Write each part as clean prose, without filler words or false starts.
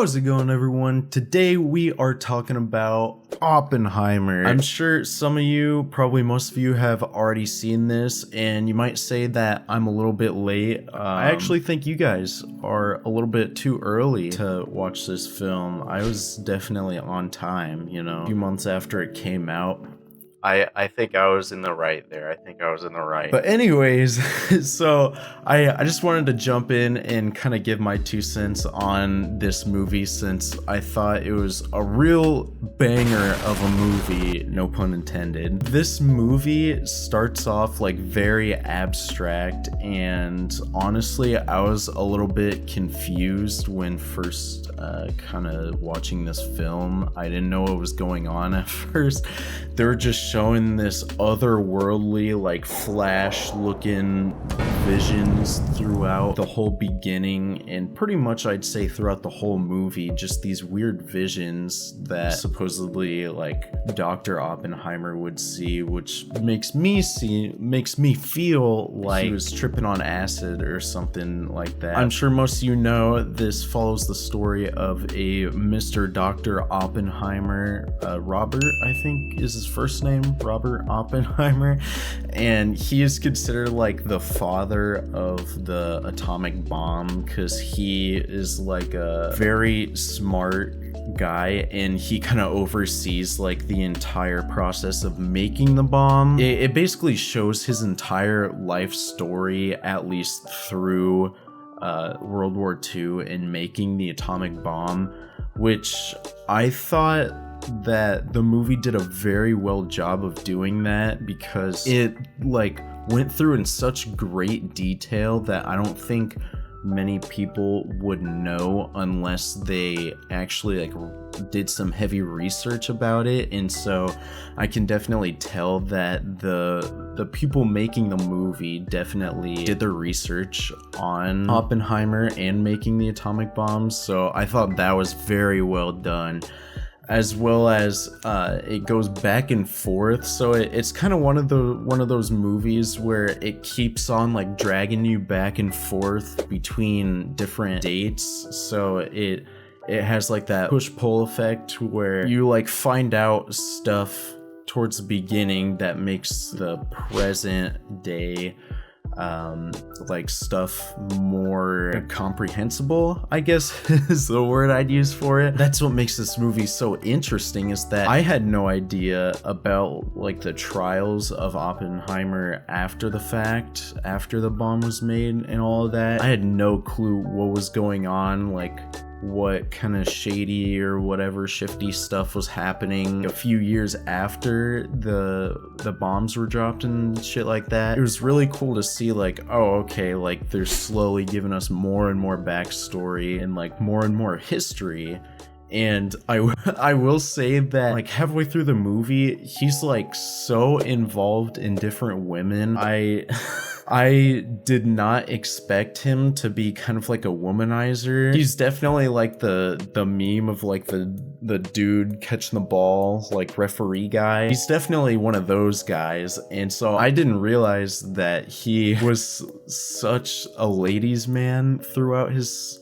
How's it going, everyone? Today we are talking about Oppenheimer. I'm sure some of you, probably most of you, have already seen this, and you might say that I'm a little bit late. I actually think you guys are a little bit too early to watch this film. I was definitely on time, you know, a few months after it came out. I think I was in the right there. But anyways, so I just wanted to jump in and kind of give my 2 cents on this movie, since I thought it was a real banger of a movie, no pun intended. This movie starts off like very abstract, and honestly I was a little bit confused when first kind of watching this film. I didn't know what was going on at first. They were just showing this otherworldly, like flash looking visions throughout the whole beginning, and pretty much I'd say throughout the whole movie, just these weird visions that supposedly like Dr. Oppenheimer would see, which makes me feel like he was tripping on acid or something like that. I'm sure most of you know this follows the story of a Mr. Dr. Oppenheimer, Robert, I think is his first name, Robert Oppenheimer, and he is considered like the father of the atomic bomb because he is like a very smart guy, and he kind of oversees like the entire process of making the bomb. It basically shows his entire life story, at least through World War II, and making the atomic bomb, which I thought that the movie did a very well job of doing that, because it like went through in such great detail that I don't think many people would know unless they actually like did some heavy research about it. And so I can definitely tell that the people making the movie definitely did their research on Oppenheimer and making the atomic bombs. So I thought that was very well done, as well as it goes back and forth. So it's kind of one of those movies where it keeps on like dragging you back and forth between different dates. So it has like that push-pull effect where you like find out stuff towards the beginning that makes the present day like stuff more comprehensible, I guess is the word I'd use for it. That's what makes this movie so interesting, is that I had no idea about like the trials of Oppenheimer after the fact, after the bomb was made and all of that. I had no clue what was going on, like what kind of shady or whatever shifty stuff was happening a few years after the bombs were dropped and shit like that. It was really cool to see like, oh, okay, like they're slowly giving us more and more backstory and like more and more history. And I will say that like halfway through the movie, he's like so involved in different women. I did not expect him to be kind of like a womanizer. He's definitely like the meme of like the dude catching the ball, like referee guy. He's definitely one of those guys. And so I didn't realize that he was such a ladies' man throughout his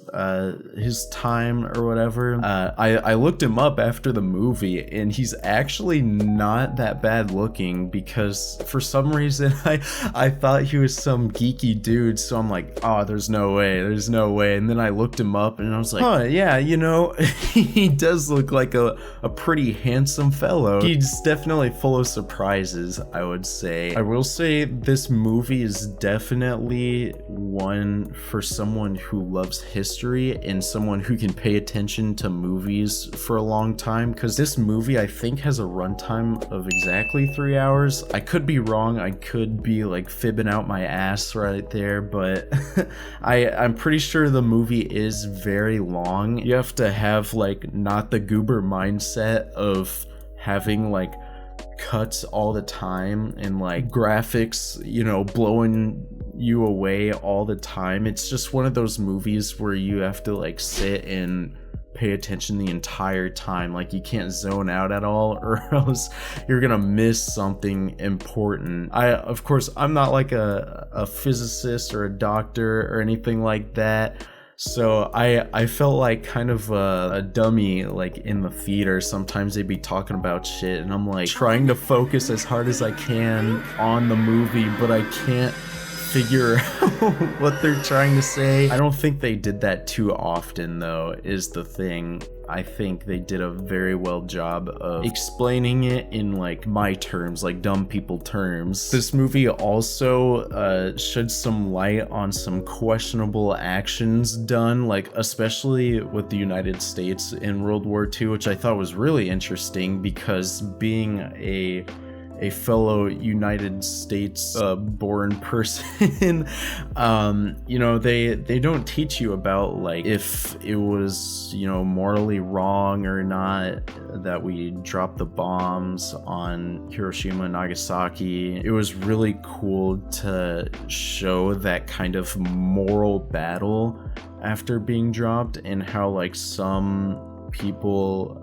time or whatever. I looked him up after the movie, and he's actually not that bad looking, because for some reason I thought he was some geeky dude, so I'm like, oh, there's no way, and then I looked him up and I was like, oh yeah, you know, he does look like a pretty handsome fellow. He's definitely full of surprises, I would say. I will say this movie is definitely one for someone who loves history and someone who can pay attention to movies for a long time, because this movie I think has a runtime of exactly 3 hours. I could be wrong, I could be like fibbing out my ass right there, but I'm pretty sure the movie is very long. You have to have like not the goober mindset of having like cuts all the time and like graphics, you know, blowing you away all the time. It's just one of those movies where you have to like sit and pay attention the entire time. Like you can't zone out at all, or else you're gonna miss something important. Of course, I'm not like a physicist or a doctor or anything like that, So I felt like kind of a dummy, like in the theater. Sometimes they'd be talking about shit and I'm like trying to focus as hard as I can on the movie, but I can't figure out what they're trying to say. I don't think they did that too often though, is the thing. I think they did a very well job of explaining it in like my terms, like dumb people terms. This movie also shed some light on some questionable actions done, like especially with the United States in World War II, which I thought was really interesting because being a fellow United States born person, you know, they don't teach you about like if it was, you know, morally wrong or not that we dropped the bombs on Hiroshima and Nagasaki. It was really cool to show that kind of moral battle after being dropped and how like some people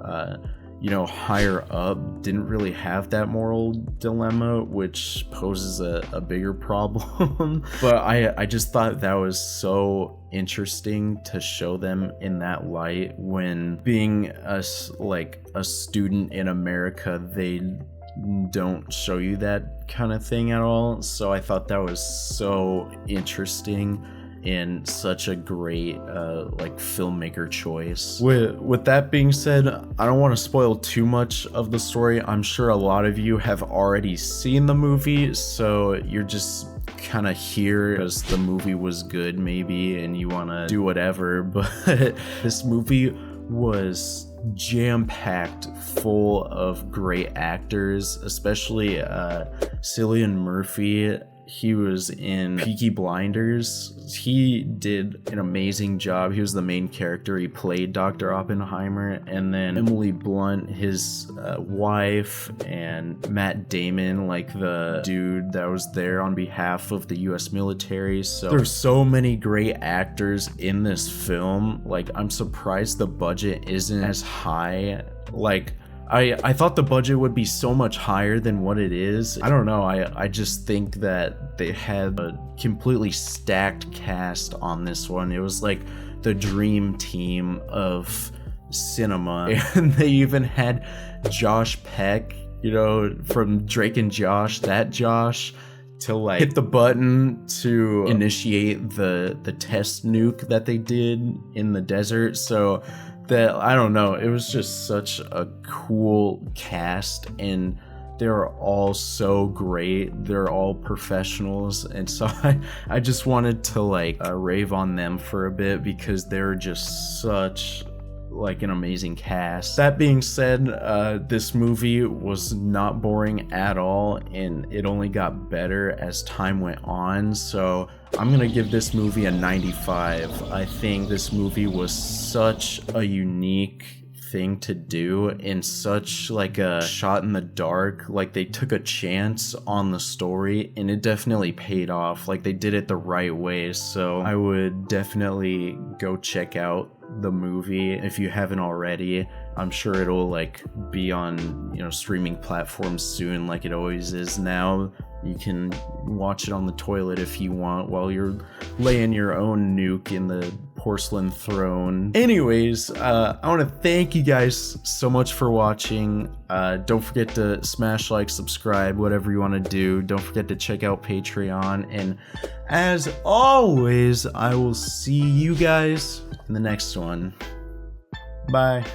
you know, higher up didn't really have that moral dilemma, which poses a bigger problem. But I just thought that was so interesting to show them in that light when being a student in America, they don't show you that kind of thing at all. So I thought that was so interesting and such a great like filmmaker choice. With that being said, I don't want to spoil too much of the story. I'm sure a lot of you have already seen the movie, so you're just kind of here because the movie was good maybe and you want to do whatever. But this movie was jam-packed full of great actors, especially Cillian Murphy. He was in Peaky Blinders. He did an amazing job. He was the main character. He played Dr. Oppenheimer. And then Emily Blunt, his wife, and Matt Damon, like the dude that was there on behalf of the US military. So there's so many great actors in this film. Like, I'm surprised the budget isn't as high. Like, I thought the budget would be so much higher than what it is. I don't know, I just think that they had a completely stacked cast on this one. It was like the dream team of cinema. And they even had Josh Peck, you know, from Drake and Josh, that Josh, to like hit the button to initiate the test nuke that they did in the desert. So that, I don't know, it was just such a cool cast and they're all so great. They're all professionals, and so I just wanted to like rave on them for a bit because they're just such like an amazing cast. That being said, this movie was not boring at all and it only got better as time went on, so I'm gonna give this movie a 95. I think this movie was such a unique thing to do and such like a shot in the dark. Like, they took a chance on the story and it definitely paid off. Like, they did it the right way, so I would definitely go check out the movie if you haven't already. I'm sure it'll like be on, you know, streaming platforms soon, like it always is now. You can watch it on the toilet if you want while you're laying your own nuke in the porcelain throne. Anyways, I want to thank you guys so much for watching. Don't forget to smash like, subscribe, whatever you want to do. Don't forget to check out Patreon, and as always, I will see you guys in the next one. Bye.